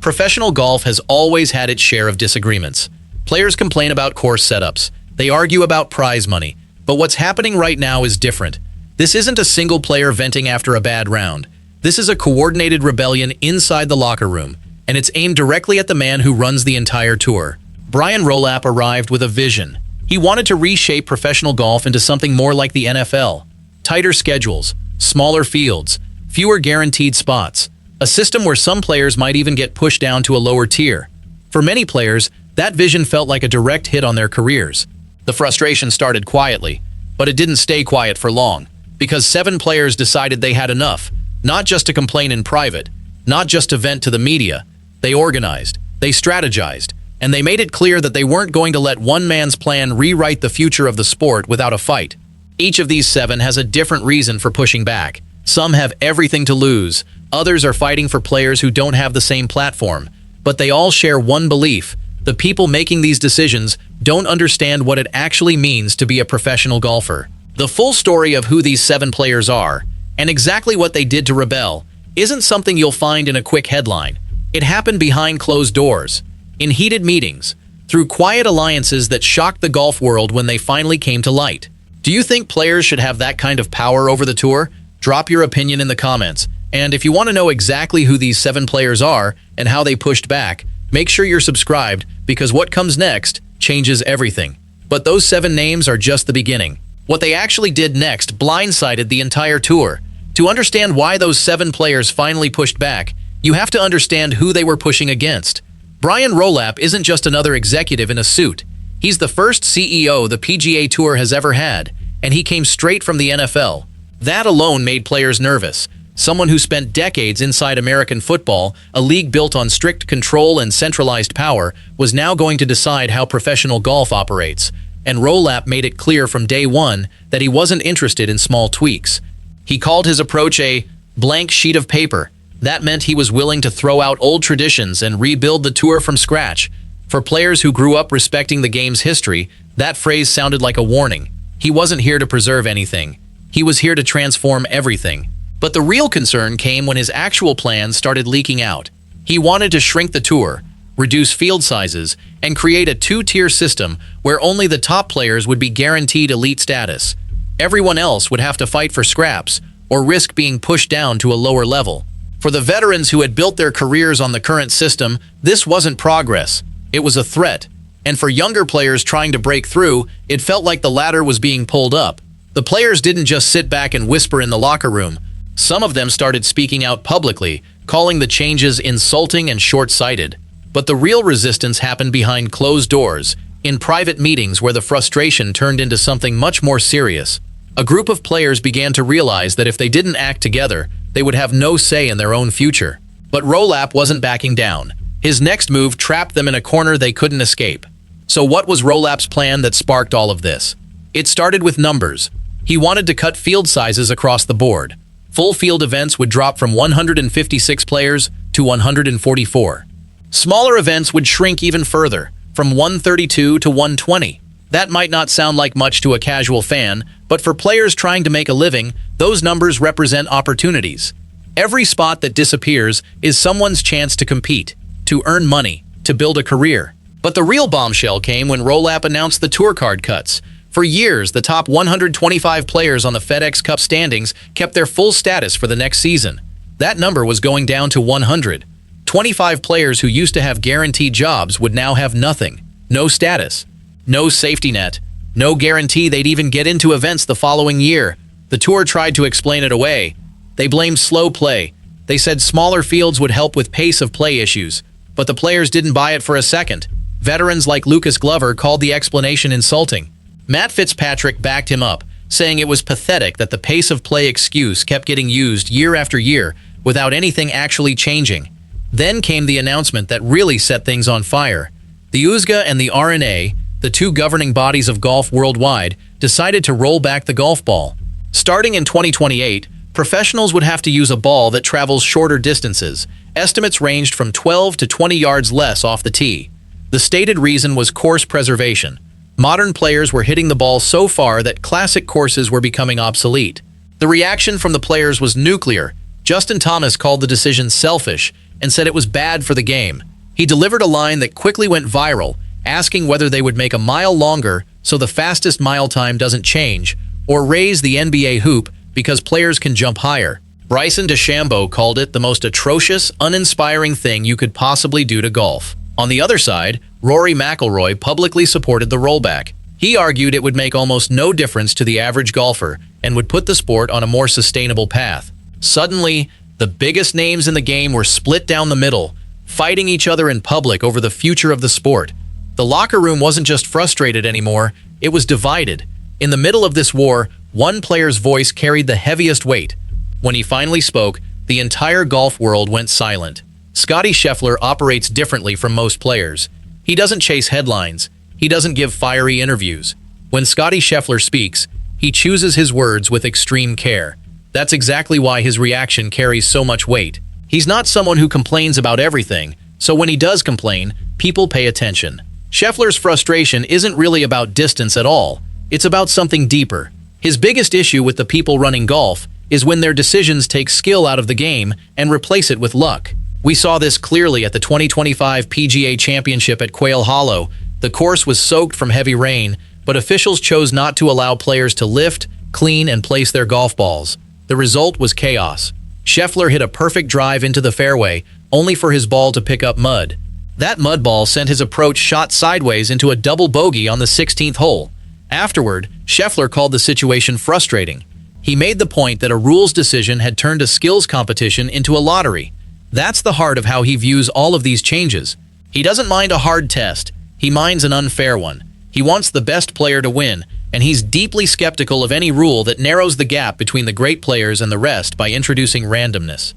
Professional golf has always had its share of disagreements. Players complain about course setups. They argue about prize money. But what's happening right now is different. This isn't a single player venting after a bad round. This is a coordinated rebellion inside the locker room, and it's aimed directly at the man who runs the entire tour. Brian Rolapp arrived with a vision. He wanted to reshape professional golf into something more like the NFL. Tighter schedules, smaller fields, fewer guaranteed spots. A system where some players might even get pushed down to a lower tier. For many players, that vision felt like a direct hit on their careers. The frustration started quietly, but it didn't stay quiet for long, because 7 players decided they had enough, not just to complain in private, not just to vent to the media. They organized, they strategized, and they made it clear that they weren't going to let one man's plan rewrite the future of the sport without a fight. Each of these 7 has a different reason for pushing back. Some have everything to lose. Others are fighting for players who don't have the same platform. But they all share one belief: the people making these decisions don't understand what it actually means to be a professional golfer. The full story of who these 7 players are, and exactly what they did to rebel, isn't something you'll find in a quick headline. It happened behind closed doors, in heated meetings, through quiet alliances that shocked the golf world when they finally came to light. Do you think players should have that kind of power over the tour? Drop your opinion in the comments. And if you want to know exactly who these 7 players are and how they pushed back, make sure you're subscribed, because what comes next changes everything. But those 7 names are just the beginning. What they actually did next blindsided the entire tour. To understand why those 7 players finally pushed back, you have to understand who they were pushing against. Brian Rolapp isn't just another executive in a suit. He's the first CEO the PGA Tour has ever had, and he came straight from the NFL. That alone made players nervous. Someone who spent decades inside American football, a league built on strict control and centralized power, was now going to decide how professional golf operates. And Rolapp made it clear from day one that he wasn't interested in small tweaks. He called his approach a blank sheet of paper. That meant he was willing to throw out old traditions and rebuild the tour from scratch. For players who grew up respecting the game's history, that phrase sounded like a warning. He wasn't here to preserve anything. He was here to transform everything. But the real concern came when his actual plans started leaking out. He wanted to shrink the tour, reduce field sizes, and create a 2-tier system where only the top players would be guaranteed elite status. Everyone else would have to fight for scraps or risk being pushed down to a lower level. For the veterans who had built their careers on the current system, this wasn't progress. It was a threat. And for younger players trying to break through, it felt like the ladder was being pulled up. The players didn't just sit back and whisper in the locker room. Some of them started speaking out publicly, calling the changes insulting and short-sighted. But the real resistance happened behind closed doors, in private meetings where the frustration turned into something much more serious. A group of players began to realize that if they didn't act together, they would have no say in their own future. But Rolapp wasn't backing down. His next move trapped them in a corner they couldn't escape. So what was Rolapp's plan that sparked all of this? It started with numbers. He wanted to cut field sizes across the board. Full field events would drop from 156 players to 144. Smaller events would shrink even further, from 132 to 120. That might not sound like much to a casual fan, but for players trying to make a living, those numbers represent opportunities. Every spot that disappears is someone's chance to compete, to earn money, to build a career. But the real bombshell came when Rolapp announced the tour card cuts. For years, the top 125 players on the FedEx Cup standings kept their full status for the next season. That number was going down to 100. 25 players who used to have guaranteed jobs would now have nothing. No status. No safety net. No guarantee they'd even get into events the following year. The tour tried to explain it away. They blamed slow play. They said smaller fields would help with pace of play issues. But the players didn't buy it for a second. Veterans like Lucas Glover called the explanation insulting. Matt Fitzpatrick backed him up, saying it was pathetic that the pace of play excuse kept getting used year after year without anything actually changing. Then came the announcement that really set things on fire. The USGA and the R&A, the 2 governing bodies of golf worldwide, decided to roll back the golf ball. Starting in 2028, professionals would have to use a ball that travels shorter distances. Estimates ranged from 12 to 20 yards less off the tee. The stated reason was course preservation. Modern players were hitting the ball so far that classic courses were becoming obsolete. The reaction from the players was nuclear. Justin Thomas called the decision selfish. and said it was bad for the game. He delivered a line that quickly went viral, asking whether they would make a mile longer so the fastest mile time doesn't change, or raise the NBA hoop because players can jump higher. Bryson DeChambeau called it the most atrocious, uninspiring thing you could possibly do to golf. On the other side, Rory McIlroy publicly supported the rollback. He argued it would make almost no difference to the average golfer and would put the sport on a more sustainable path. Suddenly, the biggest names in the game were split down the middle, fighting each other in public over the future of the sport. The locker room wasn't just frustrated anymore, it was divided. In the middle of this war, one player's voice carried the heaviest weight. When he finally spoke, the entire golf world went silent. Scottie Scheffler operates differently from most players. He doesn't chase headlines. He doesn't give fiery interviews. When Scottie Scheffler speaks, he chooses his words with extreme care. That's exactly why his reaction carries so much weight. He's not someone who complains about everything, so when he does complain, people pay attention. Scheffler's frustration isn't really about distance at all. It's about something deeper. His biggest issue with the people running golf is when their decisions take skill out of the game and replace it with luck. We saw this clearly at the 2025 PGA Championship at Quail Hollow. The course was soaked from heavy rain, but officials chose not to allow players to lift, clean, and place their golf balls. The result was chaos. Scheffler hit a perfect drive into the fairway, only for his ball to pick up mud. That mud ball sent his approach shot sideways into a double bogey on the 16th hole. Afterward, Scheffler called the situation frustrating. He made the point that a rules decision had turned a skills competition into a lottery. That's the heart of how he views all of these changes. He doesn't mind a hard test. He minds an unfair one. He wants the best player to win, and he's deeply skeptical of any rule that narrows the gap between the great players and the rest by introducing randomness.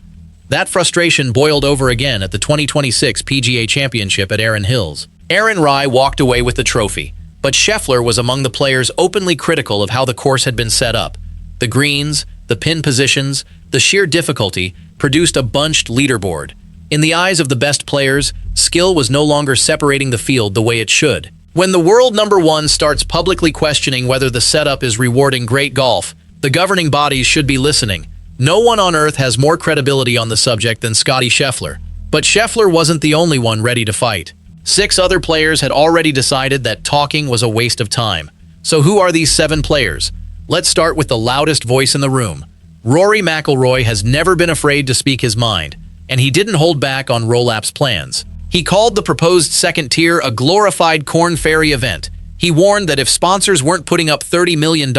That frustration boiled over again at the 2026 PGA Championship at Erin Hills. Aaron Rai walked away with the trophy, but Scheffler was among the players openly critical of how the course had been set up. The greens, the pin positions, the sheer difficulty produced a bunched leaderboard. In the eyes of the best players, skill was no longer separating the field the way it should. When the world number one starts publicly questioning whether the setup is rewarding great golf, the governing bodies should be listening. No one on earth has more credibility on the subject than Scottie Scheffler. But Scheffler wasn't the only one ready to fight. 6 other players had already decided that talking was a waste of time. So who are these 7 players? Let's start with the loudest voice in the room. Rory McIlroy has never been afraid to speak his mind, and he didn't hold back on Rolapp's plans. He called the proposed second tier a glorified Corn Ferry event. He warned that if sponsors weren't putting up $30 million,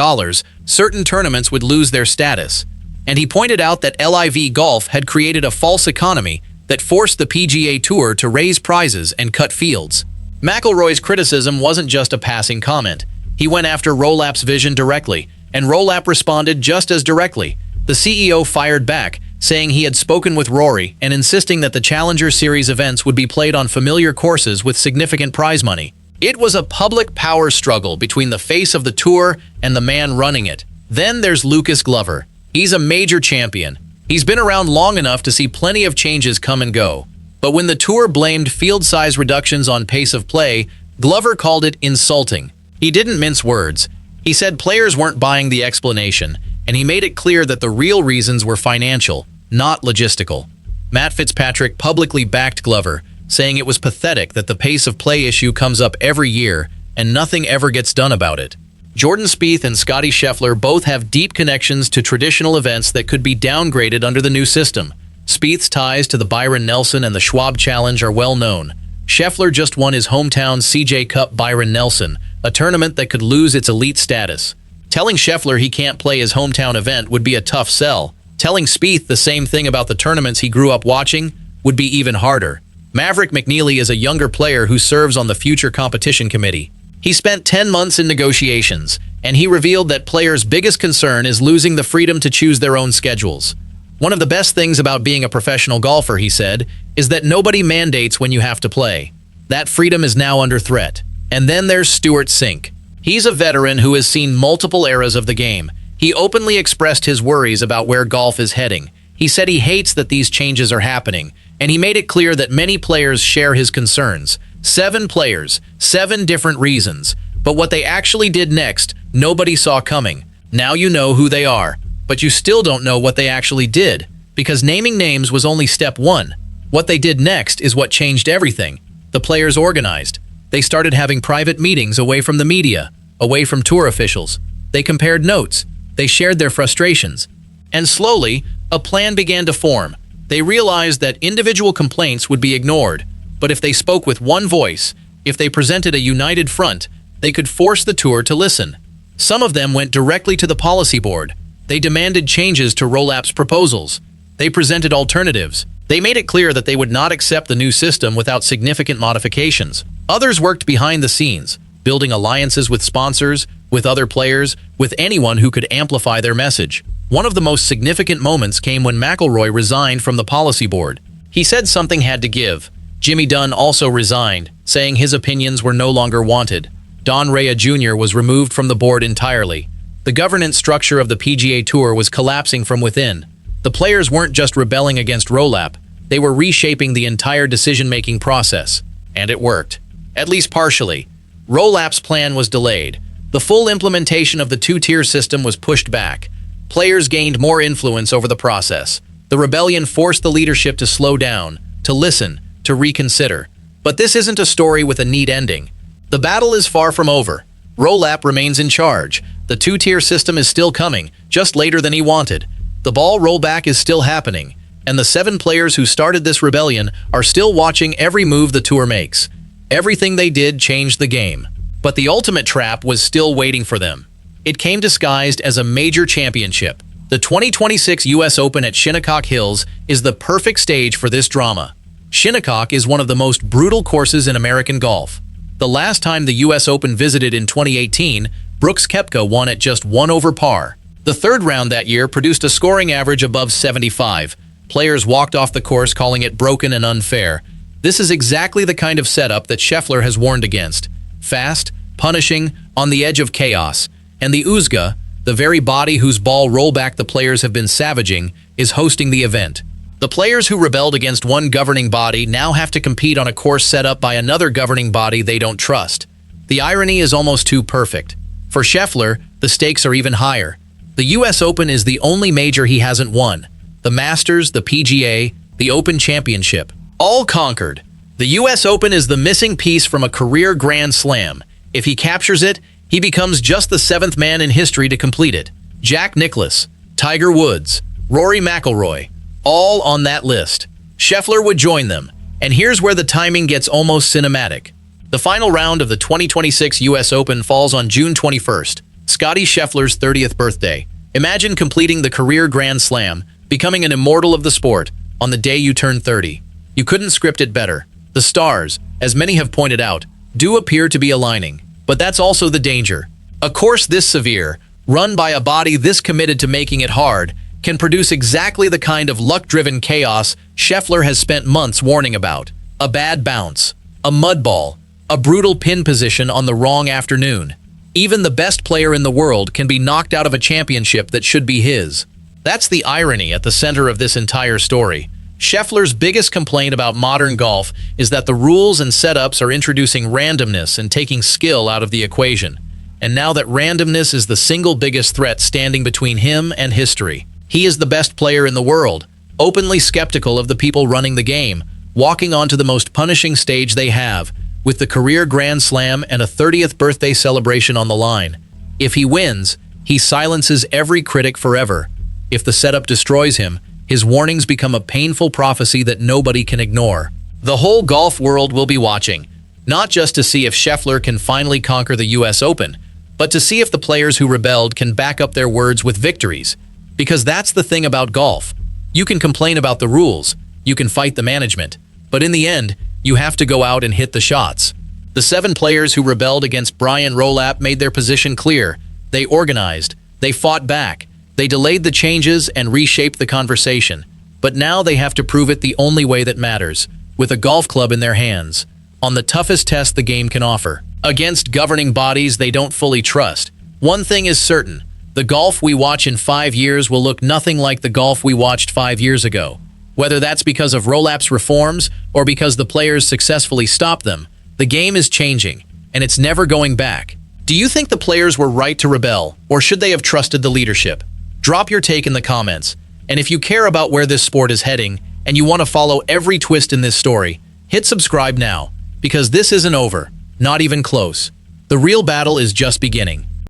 certain tournaments would lose their status. And he pointed out that LIV Golf had created a false economy that forced the PGA Tour to raise prizes and cut fields. McIlroy's criticism wasn't just a passing comment. He went after Rolapp's vision directly, and Rolapp responded just as directly. The CEO fired back, saying he had spoken with Rory and insisting that the Challenger Series events would be played on familiar courses with significant prize money. It was a public power struggle between the face of the tour and the man running it. Then there's Lucas Glover. He's a major champion. He's been around long enough to see plenty of changes come and go. But when the tour blamed field size reductions on pace of play, Glover called it insulting. He didn't mince words. He said players weren't buying the explanation, and he made it clear that the real reasons were financial, not logistical. Matt Fitzpatrick publicly backed Glover, saying it was pathetic that the pace of play issue comes up every year and nothing ever gets done about it. Jordan Spieth and Scottie Scheffler both have deep connections to traditional events that could be downgraded under the new system. Spieth's ties to the Byron Nelson and the Schwab Challenge are well known. Scheffler just won his hometown CJ Cup Byron Nelson, a tournament that could lose its elite status. Telling Scheffler he can't play his hometown event would be a tough sell. Telling Spieth the same thing about the tournaments he grew up watching would be even harder. Maverick McNeely is a younger player who serves on the Future Competition Committee. He spent 10 months in negotiations, and he revealed that players' biggest concern is losing the freedom to choose their own schedules. One of the best things about being a professional golfer, he said, is that nobody mandates when you have to play. That freedom is now under threat. And then there's Stuart Sink. He's a veteran who has seen multiple eras of the game. He openly expressed his worries about where golf is heading. He said he hates that these changes are happening, and he made it clear that many players share his concerns. 7 players, 7 different reasons. But what they actually did next, nobody saw coming. Now you know who they are, but you still don't know what they actually did, because naming names was only step 1. What they did next is what changed everything. The players organized. They started having private meetings away from the media, away from tour officials. They compared notes. They shared their frustrations. And slowly, a plan began to form. They realized that individual complaints would be ignored, but if they spoke with one voice, if they presented a united front, they could force the tour to listen. Some of them went directly to the policy board. They demanded changes to Rolapp's proposals. They presented alternatives. They made it clear that they would not accept the new system without significant modifications. Others worked behind the scenes, building alliances with sponsors, with other players, with anyone who could amplify their message. One of the most significant moments came when McIlroy resigned from the policy board. He said something had to give. Jimmy Dunne also resigned, saying his opinions were no longer wanted. Don Rea Jr. was removed from the board entirely. The governance structure of the PGA Tour was collapsing from within. The players weren't just rebelling against Rolapp, they were reshaping the entire decision-making process. And it worked. At least partially. Rolapp's plan was delayed. The full implementation of the two-tier system was pushed back. Players gained more influence over the process. The rebellion forced the leadership to slow down, to listen, to reconsider. But this isn't a story with a neat ending. The battle is far from over. Rolapp remains in charge. The two-tier system is still coming, just later than he wanted. The ball rollback is still happening, and the 7 players who started this rebellion are still watching every move the tour makes. Everything they did changed the game. But the ultimate trap was still waiting for them. It came disguised as a major championship. The 2026 US Open at Shinnecock Hills is the perfect stage for this drama. Shinnecock is one of the most brutal courses in American golf. The last time the US Open visited in 2018, Brooks Koepka won at just 1 over par. The third round that year produced a scoring average above 75. Players walked off the course calling it broken and unfair. This is exactly the kind of setup that Scheffler has warned against. Fast, punishing, on the edge of chaos. And the USGA, the very body whose ball rollback the players have been savaging, is hosting the event. The players who rebelled against one governing body now have to compete on a course set up by another governing body they don't trust. The irony is almost too perfect. For Scheffler, the stakes are even higher. The US Open is the only major he hasn't won. The Masters, the PGA, the Open Championship, all conquered. The US Open is the missing piece from a career Grand Slam. If he captures it, he becomes just the 7th man in history to complete it. Jack Nicklaus, Tiger Woods, Rory McIlroy, all on that list. Scheffler would join them, and here's where the timing gets almost cinematic. The final round of the 2026 US Open falls on June 21st, Scottie Scheffler's 30th birthday. Imagine completing the career Grand Slam, becoming an immortal of the sport, on the day you turn 30. You couldn't script it better. The stars, as many have pointed out, do appear to be aligning. But that's also the danger. A course this severe, run by a body this committed to making it hard, can produce exactly the kind of luck-driven chaos Scheffler has spent months warning about. A bad bounce, a mud ball, a brutal pin position on the wrong afternoon. Even the best player in the world can be knocked out of a championship that should be his. That's the irony at the center of this entire story. Scheffler's biggest complaint about modern golf is that the rules and setups are introducing randomness and taking skill out of the equation. And now that randomness is the single biggest threat standing between him and history. He is the best player in the world, openly skeptical of the people running the game, walking onto the most punishing stage they have, with the career Grand Slam and a 30th birthday celebration on the line. If he wins, he silences every critic forever. If the setup destroys him, his warnings become a painful prophecy that nobody can ignore. The whole golf world will be watching, not just to see if Scheffler can finally conquer the US Open, but to see if the players who rebelled can back up their words with victories. Because that's the thing about golf. You can complain about the rules, you can fight the management, but in the end, you have to go out and hit the shots. The 7 players who rebelled against Brian Rolapp made their position clear. They organized, they fought back, they delayed the changes and reshaped the conversation. But now they have to prove it the only way that matters, with a golf club in their hands, on the toughest test the game can offer. Against governing bodies they don't fully trust. One thing is certain, the golf we watch in 5 years will look nothing like the golf we watched 5 years ago. Whether that's because of Rolapp's reforms or because the players successfully stopped them, the game is changing, and it's never going back. Do you think the players were right to rebel, or should they have trusted the leadership? Drop your take in the comments, and if you care about where this sport is heading and you want to follow every twist in this story, hit subscribe now, because this isn't over, not even close. The real battle is just beginning.